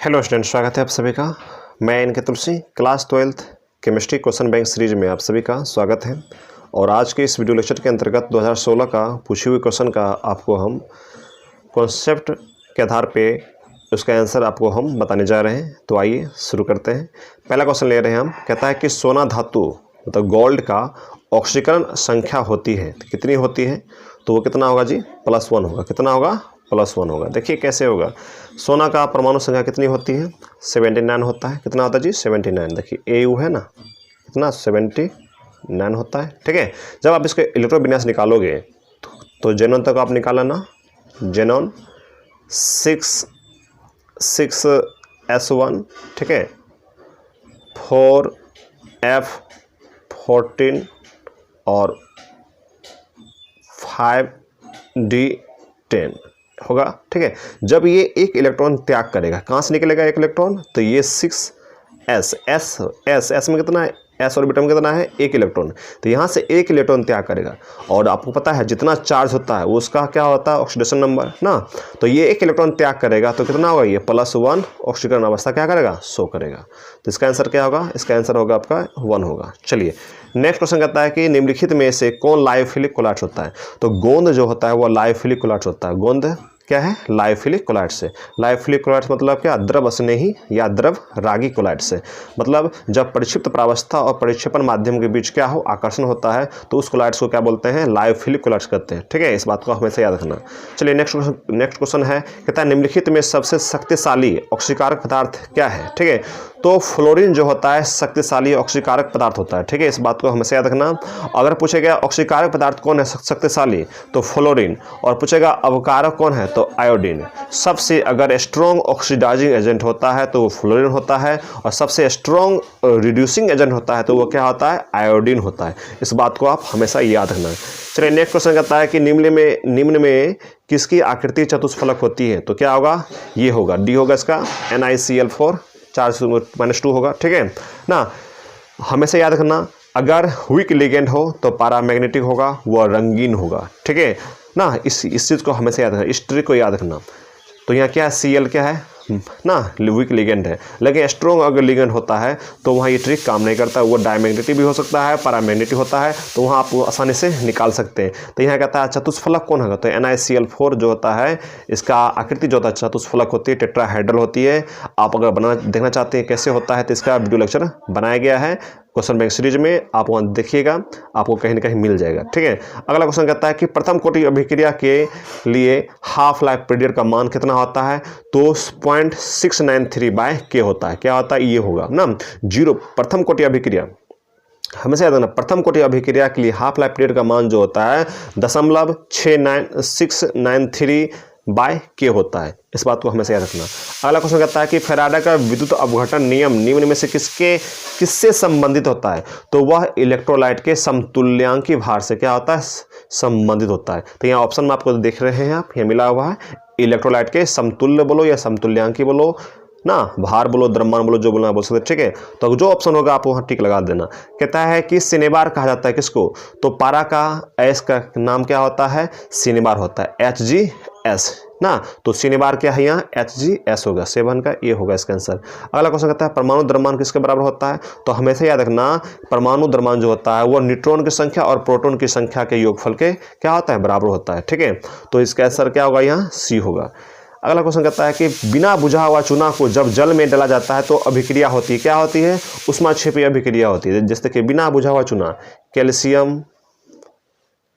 Hello student, स्वागत है आप सभी का। मैं इनके Tulsi class 12th chemistry question bank series में आप सभी का स्वागत है। और आज के इस वीडियो लेक्चर के अंतर्गत 2016 का पूछे हुए क्वेश्चन का आपको हम कॉन्सेप्ट के आधार पे उसका आंसर आपको हम बताने जा रहे हैं। तो आइए शुरू करते हैं। पहला क्वेश्चन ले रहे हैं हम। कहता है कि सोना धातु मतलब गोल्ड का ऑक्सीकरण संख्या होती है, कितनी होती है? तो वो कितना होगा जी? +1 होगा। कितना होगा? +1 होगा। देखिए कैसे होगा। सोना का परमाणु संख्या कितनी होती है? 79 होता है। कितना होता है जी? 79। देखिए AU है ना, कितना 79 होता है। ठीक है। जब आप इसके इलेक्ट्रॉन विन्यास निकालोगे तो जेनॉन तक आप निकाला ना, जेनॉन 6S1, ठीक है, 4F14 और 5D10 होगा। ठीक है। जब ये एक इलेक्ट्रॉन त्याग करेगा, कहाँ से निकलेगा एक इलेक्ट्रॉन? तो ये 6S में कितना है? S ऑर्बिटल में कितना है? एक इलेक्ट्रॉन। तो यहाँ से एक इलेक्ट्रॉन त्याग करेगा। और आपको पता है जितना चार्ज होता है वो उसका क्या होता है? ऑक्सीडेशन नंबर ना। तो ये एक इलेक्ट्रॉन त्याग करेगा तो कितना होगा? ये +1 ऑक्सीकरण अवस्था क्या करेगा? शो करेगा। तो इसका आंसर क्या होगा? इसका आंसर होगा आपका 1 होगा। चलिए नेक्स्ट क्वेश्चन कहता है कि निम्नलिखित में से कौन लायोफिलिक कोलाइट्स होता है? तो गोंद जो होता है वो लायोफिलिक कोलाइट्स होता है। गोंद क्या है? लायोफिलिक कोलाइट्स से। लायोफिलिक कोलाइट्स मतलब क्या? द्रव स्नेही या द्रव रागी कोलाइट्स से। मतलब जब परिक्षिप्त प्रावस्था और परिक्षेपण माध्यम के बीच क्या हो? आकर्षण होता है, तो उस कोलाइट्स को क्या बोलते हैं? लायोफिलिक कोलाइट्स कहते हैं। ठीक है, इस बात को हमेशा याद रखना। चलिए नेक्स्ट क्वेश्चन है। कहता है निम्नलिखित में सबसे शक्तिशाली ऑक्सीकारक पदार्थ क्या है? ठीक है। तो फ्लोरीन जो होता है शक्तिशाली ऑक्सीकारक पदार्थ होता है। ठीक है, इस बात को हमेशा याद रखना। अगर पूछेगा ऑक्सीकारक पदार्थ कौन है शक्तिशाली, तो फ्लोरीन। और पूछेगा अवकारक कौन है, तो आयोडीन। सबसे अगर स्ट्रॉन्ग ऑक्सीडाइजिंग एजेंट होता है तो वो फ्लोरीन होता है, और सबसे स्ट्रॉन्ग रिड्यूसिंग एजेंट होता है तो वो क्या होता है? आयोडीन होता है। इस बात को आप हमेशा याद रखना। चलिए नेक्स्ट क्वेश्चन कहता है कि निम्न में किसकी आकृति चतुष्फलक होती है? तो क्या होगा? ये होगा, डी होगा इसका, NiCl4 4-2 होगा। ठीक है ना। हमेशा याद रखना, अगर वीक लिगेंड हो तो पैरामैग्नेटिक होगा, वह रंगीन होगा। ठीक है ना। इस चीज़ को हमेशा याद रखना, इस ट्रिक को याद रखना। तो यहाँ क्या है? Cl क्या है ना, वीक लिगेंड है। लेकिन स्ट्रॉन्ग अगर लिगेंड होता है तो वहाँ ये ट्रिक काम नहीं करता। वो डायमैग्नेटिक भी हो सकता है, पैरामैग्नेटिक होता है, तो वहाँ आप आसानी से निकाल सकते हैं। तो यहाँ कहता है चतुष्फलक कौन होगा? तो NiCl4 जो होता है इसका आकृति जो होता है चतुष्फलक होती है, टेट्राहेड्रल होती है। आप अगर देखना चाहते हैं कैसे होता है तो इसका वीडियो लेक्चर बनाया गया है क्वेश्चन बैंक सीरीज में, आप वहाँ देखिएगा, आपको कहीं ना कहीं मिल जाएगा। ठीक है। अगला क्वेश्चन कहता है कि प्रथम कोटि अभिक्रिया के लिए हाफ लाइफ पीरियड का मान कितना होता है? तो 0.693/K होता है। क्या होता है? ये होगा ना 0। प्रथम कोटि अभिक्रिया हमेशा याद रखना, प्रथम कोटि अभिक्रिया के लिए हाफ लाइफ पीरियड का मान जो होता है 0.693/K होता है। इस बात को हमेशा याद रखना। अगला क्वेश्चन कहता है कि फैराडे का विद्युत अपघटन नियम निम्न में से किससे संबंधित होता है? तो वह इलेक्ट्रोलाइट के समतुल्यांकी भार से क्या होता है? संबंधित होता है। तो यहाँ ऑप्शन में आपको देख रहे हैं आप, यहाँ मिला हुआ है इलेक्ट्रोलाइट के समतुल्य बोलो या समतुल्यांकी बोलो ना, भार बोलो, द्रव्यमान बोलो, जो बोलना बोल सकते। ठीक है। तो जो ऑप्शन होगा आप वहाँ टिक लगा देना। कहता है कि सिनेबार कहा जाता है किसको? तो पारा का एस का नाम क्या होता है? सिनेबार होता है, HgS ना। तो सिनेबार क्या है? यहाँ HgS होगा। 7 का ये होगा इसका आंसर। अगला क्वेश्चन कहता है परमाणु द्रव्यमान किसके बराबर होता है? तो हमेशा याद रखना, परमाणु द्रव्यमान जो होता है वो न्यूट्रॉन की संख्या और प्रोटॉन की संख्या के योगफल के क्या होता है? बराबर होता है। ठीक है। तो इसका आंसर क्या होगा? यहाँ C होगा। अगला क्वेश्चन कहता है कि बिना बुझा हुआ चूना को जब जल में डाला जाता है तो अभिक्रिया होती है। क्या होती है? ऊष्माक्षेपी अभिक्रिया होती है। जैसे कि बिना बुझा हुआ चूना, कैल्शियम,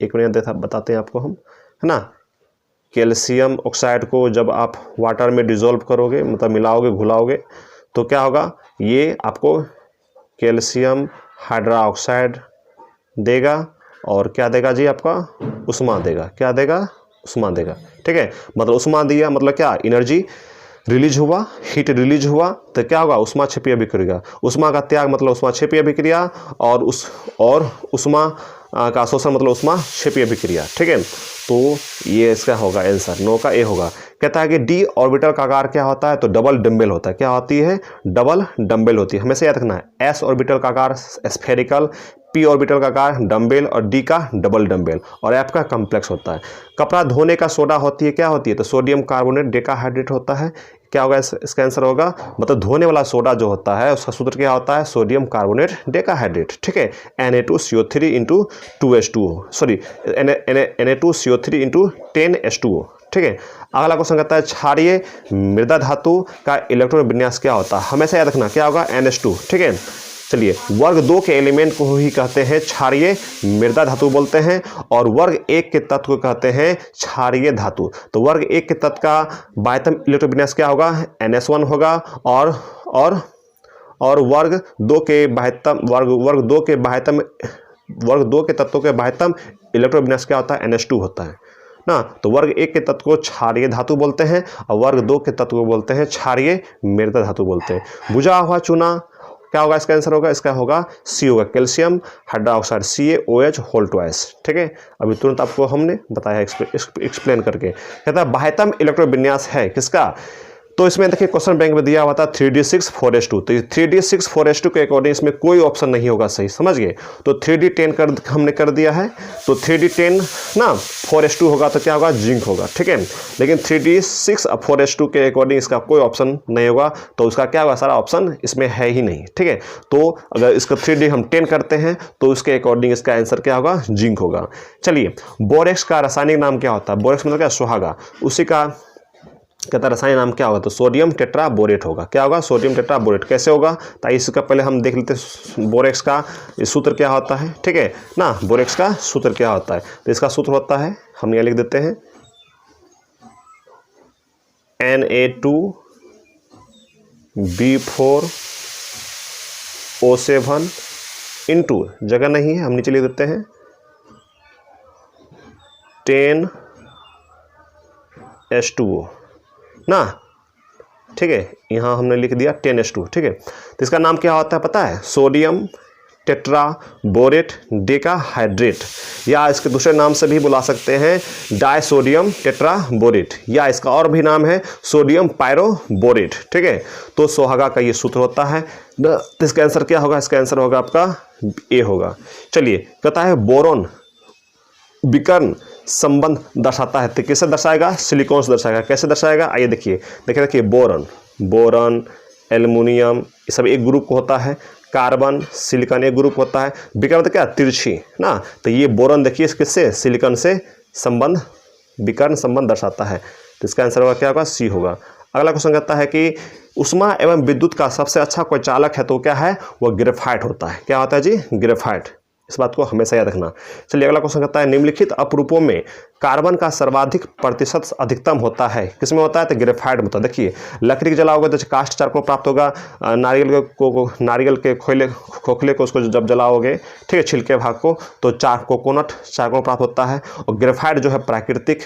एक मिनट बताते हैं आपको हम, है ना। कैल्शियम ऑक्साइड को जब आप वाटर में डिजोल्व करोगे, मतलब मिलाओगे, घुलाओगे, तो क्या होगा? ये आपको कैल्शियम हाइड्रोक्साइड देगा। और क्या देगा जी? आपका ऊष्मा देगा। क्या देगा? ऊष्मा देगा। ठीक है। मतलब ऊष्मा दिया मतलब क्या? एनर्जी रिलीज हुआ, हीट रिलीज हुआ, तो क्या होगा? ऊष्माक्षेपीय अभिक्रिया। ऊष्मा का त्याग मतलब ऊष्माक्षेपीय अभिक्रिया, और ऊष्मा का शोषण मतलब ऊष्माक्षेपीय अभिक्रिया। ठीक है। तो ये इसका होगा आंसर, 9 का ए होगा। कहता है कि डी ऑर्बिटल का आकार क्या होता है? तो डबल डम्बेल होता है। क्या होती है? डबल डम्बेल होती है। हमेशा याद रखना है। एस ऑर्बिटल का आकार स्फेरिकल, पी ऑर्बिटल का आकार डम्बेल और डी का डबल डम्बेल और एफ का कॉम्प्लेक्स होता है। कपड़ा धोने का सोडा होती है, क्या होती है, तो सोडियम कार्बोनेट डेकाहाइड्रेट होता है। क्या होगा इसका आंसर होगा, मतलब धोने वाला सोडा जो होता है उसका सूत्र क्या होता है, सोडियम कार्बोनेट डेकाहाइड्रेट, ठीक है, Na2CO3 into 2H2O, sorry Na2CO3 into 10H2O, ठीक है। अगला क्वेश्चन कहता है क्षारीय मृदा धातु का इलेक्ट्रॉन विन्यास क्या होता है, हमेशा याद रखना क्या होगा, NH2, ठीक है। चलिए, वर्ग 2 के एलिमेंट को ही कहते हैं क्षारीय मृदा धातु बोलते हैं और वर्ग 1 के तत्व को कहते हैं क्षारीय धातु। तो वर्ग 1 के तत्व का बाह्यतम इलेक्ट्रॉन विन्यास क्या होगा, NS1 होगा और वर्ग 2 के बाह्यतम वर्ग 2 के तत्वों के बाह्यतम इलेक्ट्रॉन विन्यास क्या होता है, NH2 होता है ना। तो वर्ग 1 के तत्व को क्षारीय धातु बोलते हैं और वर्ग 2 के तत्व को बोलते हैं क्षारीय मृदा धातु बोलते हैं। बुझा हुआ चूना क्या होगा, इसका आंसर होगा, इसका होगा सी होगा, calcium hydroxide CaOH whole twice, ठीक है। अभी तुरंत आपको हमने बताया एक्सप्लेन करके। कहता है बाह्यतम इलेक्ट्रॉन विन्यास है किसका, तो इसमें देखिए क्वेश्चन बैंक में दिया हुआ था 3d6 4s2, तो 3d6 4s2 के अकॉर्डिंग इसमें कोई ऑप्शन नहीं होगा सही, समझ गए। तो 3d10 हमने कर दिया है, तो 3d10 ना 4s2 होगा तो क्या होगा, जिंक होगा, ठीक है। लेकिन 3d6 और 4s2 के अकॉर्डिंग इसका कोई ऑप्शन नहीं होगा, तो उसका क्या होगा, सारा ऑप्शन इसमें है ही नहीं, ठीक है। तो अगर इसका 3d हम 10 करते हैं तो उसके अकॉर्डिंग इसका आंसर क्या होगा, जिंक होगा। चलिए, बोरेक्स का रासायनिक नाम क्या होता है, बोरेक्स मतलब क्या, सुहागा, उसी का कहता है रासायनिक नाम क्या होगा, तो सोडियम टेट्राबोरेट होगा। क्या होगा, सोडियम टेट्राबोरेट। कैसे होगा, तो इसका पहले हम देख लेते हैं बोरेक्स का सूत्र क्या होता है, ठीक है ना। बोरेक्स का सूत्र क्या होता है, तो इसका सूत्र होता है, हम यहाँ लिख देते हैं Na2B4O7 इंटू, जगह नहीं है हम नीचे लिख देते हैं 10H2O ना, ठीक है। यहाँ हमने लिख दिया 10H2, ठीक है। तो इसका नाम क्या होता है पता है, सोडियम टेट्राबोरेट डेकाहाइड्रेट, या इसके दूसरे नाम से भी बुला सकते हैं डायसोडियम टेट्राबोरेट, या इसका और भी नाम है सोडियम पायरोबोरेट, ठीक है। तो सोहागा का ये सूत्र होता है। तो इसका आंसर क्या होगा, इसका आंसर होगा आपका ए होगा। चलिए, कहता है बोरॉन विकर्ण संबंध दर्शाता है, तो कैसे दर्शाएगा, सिलिकॉन से दर्शाएगा। कैसे दर्शाएगा, आइए देखिए बोरॉन एल्युमिनियम ये सब एक ग्रुप होता है, कार्बन सिलिकॉन एक ग्रुप होता है, विकर्ण मतलब क्या, तिरछी ना। तो ये बोरॉन देखिए किससे, सिलिकॉन से संबंध, विकर्ण संबंध दर्शाता है। तो इसका आंसर होगा क्या होगा, सी होगा। अगला क्वेश्चन कहता है कि उष्मा एवं विद्युत का सबसे अच्छा कोई चालक है, तो क्या है, वो ग्रेफाइट होता है। क्या होता है जी, ग्रेफाइट। इस बात को हमेशा याद रखना। चलिए, अगला क्वेश्चन कहता है निम्नलिखित अपरूपों में कार्बन का सर्वाधिक प्रतिशत अधिकतम होता है, किसमें होता है, तो ग्रेफाइट में होता है। देखिए, लकड़ी जलाओगे तो कास्ट चारकोल प्राप्त होगा, नारियल के खोखले को उसको जब जलाओगे, ठीक है, छिलके भाग को, तो कोकोनट चारकोल प्राप्त होता है। और ग्रेफाइट जो है प्राकृतिक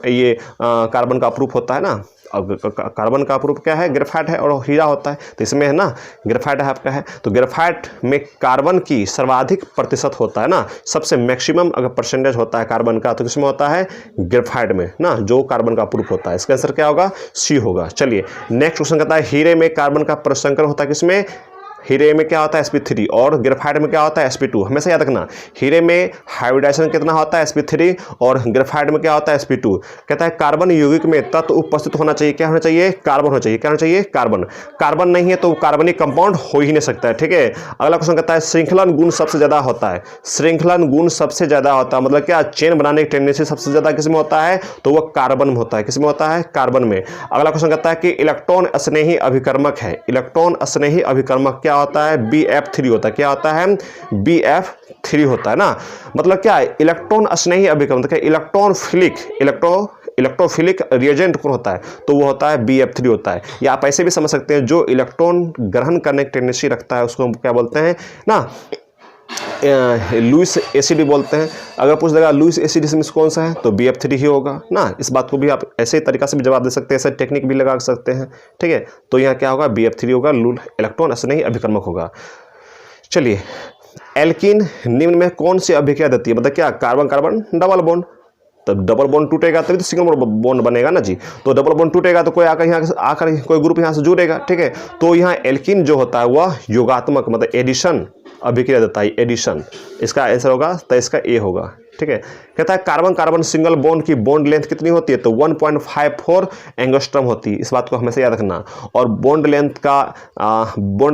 ये कार्बन का अपरूप होता है ना। अब कार्बन का अपरूप क्या है, ग्रेफाइट है, और हीरा होता है, तो इसमें है ना ग्रेफाइट है आपका है। तो ग्रेफाइट में कार्बन की सर्वाधिक प्रतिशत होता है ना, सबसे मैक्सिमम अगर परसेंटेज होता है कार्बन का, तो किसमें होता है, ग्रेफाइट में ना, जो कार्बन का अपरूप होता है। इसका आंसर क्या होगा, सी होगा। चलिए, नेक्स्ट क्वेश्चन कहता है हीरे में कार्बन का प्रसंकरण होता है किसमें, हीरे में क्या होता है, sp3, और ग्रेफाइट में क्या होता है, sp2। हमेशा याद रखना, हीरे में हाइब्रिडाइजेशन कितना होता है, sp3, और ग्रेफाइट में क्या होता है, sp2। कहता है कार्बन यौगिक में तत्व उपस्थित होना चाहिए, क्या होना चाहिए, कार्बन होना चाहिए। क्या होना चाहिए, कार्बन नहीं है तो कार्बनिक कंपाउंड हो ही नहीं सकता है, ठीक है। अगला क्वेश्चन कहता है श्रृंखलन गुण सबसे ज्यादा होता है, श्रृंखलन गुण सबसे ज्यादा होता है, मतलब क्या, चेन बनाने की टेंडेंसी सबसे ज्यादा किसमें होता है, तो वह कार्बन में होता है। किसमें होता है, कार्बन में। अगला क्वेश्चन कहता है कि इलेक्ट्रॉन स्नेही अभिकर्मक है, इलेक्ट्रॉन स्नेही अभिकर्मक क्या होता है, BF3 होता है। क्या होता है, BF3 होता है ना। मतलब क्या है, इलेक्ट्रॉन स्नेही अभिकर्मक, क्या इलेक्ट्रोफिलिक रिएजेंट कौन होता है, तो वो होता है BF3 होता है। या आप ऐसे भी समझ सकते हैं, जो इलेक्ट्रॉन ग्रहण करने की टेंडेंसी रखता है उसको हम क्या बोलते हैं ना, लुईस एसिड बोलते हैं। अगर पूछ देगा लुईस एसिड इसमें कौन सा है, तो BF3 ही होगा ना। इस बात को भी आप ऐसे तरीका से भी जवाब दे सकते हैं, ऐसे टेक्निक भी लगा सकते हैं, ठीक है। तो यहाँ क्या होगा, BF3 होगा, इलेक्ट्रॉन स्नेही अभिकर्मक होगा। चलिए, एल्कीन निम्न में कौन सी अभिक्रिया देती है, मतलब क्या, कार्बन कार्बन डबल बॉन्ड, तब डबल बॉन्ड टूटेगा तभी तो सिंगल बॉन्ड बनेगा ना जी। तो डबल बॉन्ड टूटेगा तो कोई आकर कोई ग्रुप यहाँ से जुड़ेगा, ठीक है। तो यहाँ एल्कीन जो होता है वह योगात्मक मतलब एडिशन अभिक्रिया देता है, एडिशन। इसका आंसर होगा तो इसका ए होगा, ठीक है। कहता है कार्बन कार्बन सिंगल बॉन्ड की बॉन्ड लेंथ कितनी होती है, तो 1.54 एंगस्ट्रॉम होती है। इस बात को हमेशा याद रखना। और बॉन्ड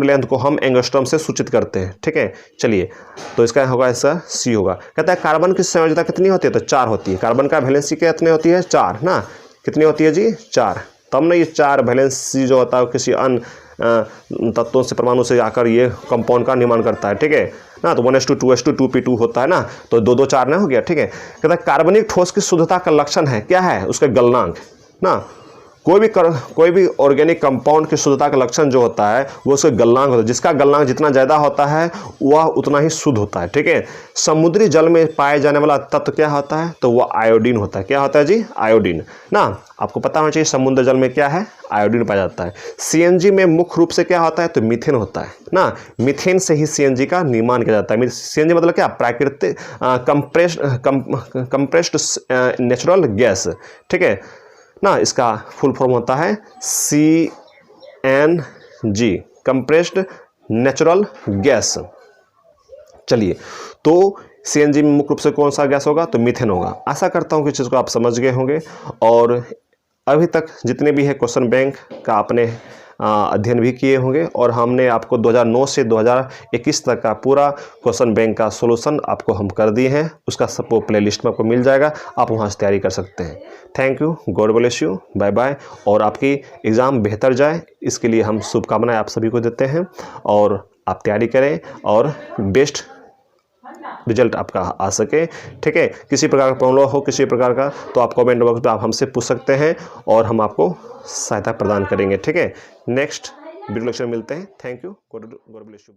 लेंथ को हम एंगस्ट्रॉम से सूचित करते हैं, ठीक है। चलिए, तो इसका होगा इसका सी होगा। कहता है कार्बन की संयोजकता कितनी होती है, तो 4 होती है। कार्बन का वैलेंसी कितनी होती है, 4 ना। कितनी होती है जी, 4। तब ना ये 4 वैलेंसी जो होता है किसी अन्य तत्वों से परमाणु से आकर ये कंपाउंड का निर्माण करता है, ठीक है ना। तो 1s2 2s2 2p2 होता है ना, तो 2 2 4 ना हो गया, ठीक है। कहता है कार्बनिक ठोस की शुद्धता का लक्षण है, क्या है, उसका गलनांक ना। कोई भी ऑर्गेनिक कंपाउंड की शुद्धता का लक्षण जो होता है वो उसका गलनांक होता है। जिसका गलनांक जितना ज़्यादा होता है वह उतना ही शुद्ध होता है, ठीक है। समुद्री जल में पाए जाने वाला तत्व क्या होता है, तो वह आयोडीन होता है। क्या होता है जी, आयोडीन ना। आपको पता होना चाहिए समुद्र जल में क्या है, आयोडीन पाया जाता है। सीएनजी में मुख्य रूप से क्या होता है, तो मीथेन होता है ना। मीथेन से ही सीएनजी का निर्माण किया जाता है। सीएनजी मतलब क्या, प्राकृतिक कंप्रेस्ड नेचुरल गैस, ठीक है ना। इसका फुल फॉर्म होता है CNG, कंप्रेस्ड नेचुरल गैस। चलिए, तो CNG में मुख्य रूप से कौन सा गैस होगा, तो मीथेन होगा। आशा करता हूँ कि चीज़ को आप समझ गए होंगे। और अभी तक जितने भी है क्वेश्चन बैंक का आपने अध्ययन भी किए होंगे। और हमने आपको 2009 से 2021 तक का पूरा क्वेश्चन बैंक का सॉल्यूशन आपको हम कर दिए हैं। उसका सब प्ले लिस्ट में आपको मिल जाएगा, आप वहाँ से तैयारी कर सकते हैं। Thank you, God bless you, bye bye. और आपकी एग्ज़ाम बेहतर जाए इसके लिए हम शुभकामनाएं आप सभी को देते हैं। और आप तैयारी करें और बेस्ट रिजल्ट आपका आ सके, ठीक है। किसी प्रकार का प्रॉब्लम हो किसी प्रकार का, तो आप कमेंट बॉक्स में आप हमसे पूछ सकते हैं और हम आपको सहायता प्रदान करेंगे, ठीक है। नेक्स्ट वीडियो लेक्चर मिलते हैं। Thank you, God bless you.